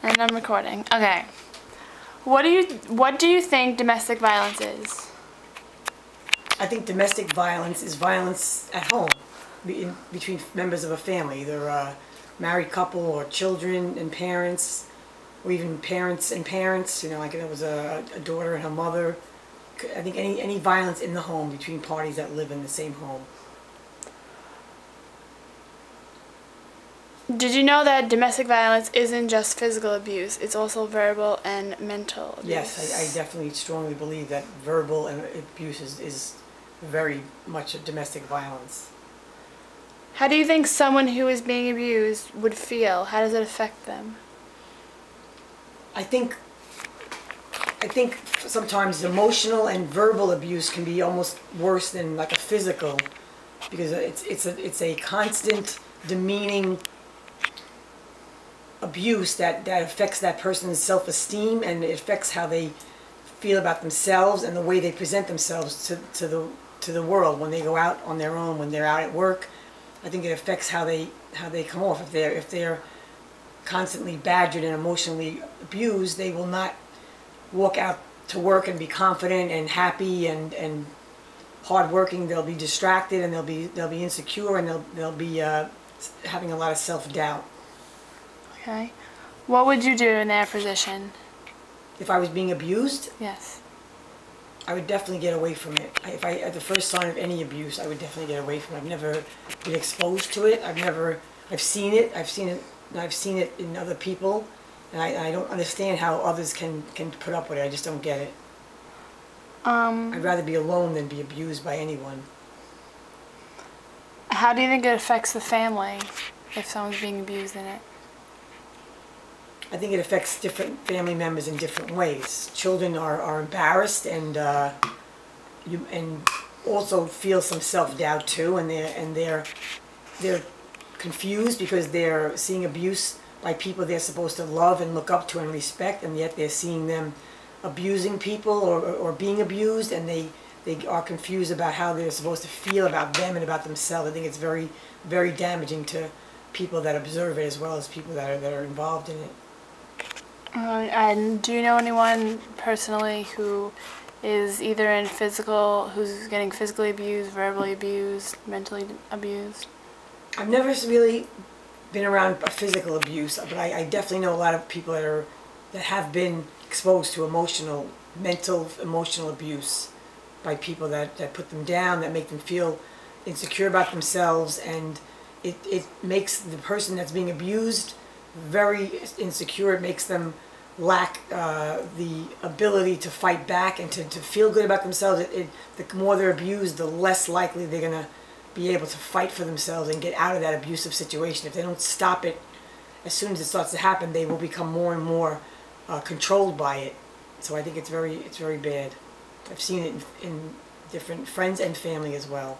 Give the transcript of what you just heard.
And I'm recording. Okay. What do you think domestic violence is? I think domestic violence is violence at home between members of a family, either a married couple or children and parents, or even parents and parents. You know, like there was a daughter and her mother. I think any violence in the home between parties that live in the same home. Did you know that domestic violence isn't just physical abuse, it's also verbal and mental abuse? Yes, I definitely strongly believe that verbal and abuse is very much a domestic violence. How do you think someone who is being abused would feel? How does it affect them? I think sometimes emotional and verbal abuse can be almost worse than like a physical, because it's a constant demeaning abuse that affects that person's self-esteem, and it affects how they feel about themselves and the way they present themselves to the world when they go out on their own, when they're out at work. I think it affects how they come off. If they're constantly badgered and emotionally abused, they will not walk out to work and be confident and happy and hardworking. They'll be distracted, and they'll be insecure, and they'll be having a lot of self-doubt. Okay. What would you do in their position? If I was being abused, Yes. I would definitely get away from it. At the first sign of any abuse, I would definitely get away from it. I've never been exposed to it. I've seen it in other people, and I don't understand how others can put up with it. I just don't get it. I'd rather be alone than be abused by anyone. How do you think it affects the family if someone's being abused in it? I think it affects different family members in different ways. Children are embarrassed and also feel some self-doubt too, and they're confused because they're seeing abuse by people they're supposed to love and look up to and respect, and yet they're seeing them abusing people or being abused, and they are confused about how they're supposed to feel about them and about themselves. I think it's very, very damaging to people that observe it as well as people that are involved in it. And do you know anyone personally who is either who's getting physically abused, verbally abused, mentally abused? I've never really been around physical abuse, but I definitely know a lot of people that have been exposed to mental, emotional abuse by people that put them down, that make them feel insecure about themselves, and it makes the person that's being abused very insecure. It makes them lack the ability to fight back and to feel good about themselves. The more they're abused, the less likely they're going to be able to fight for themselves and get out of that abusive situation. If they don't stop it as soon as it starts to happen, they will become more and more controlled by it. So I think it's very bad. I've seen it in different friends and family as well.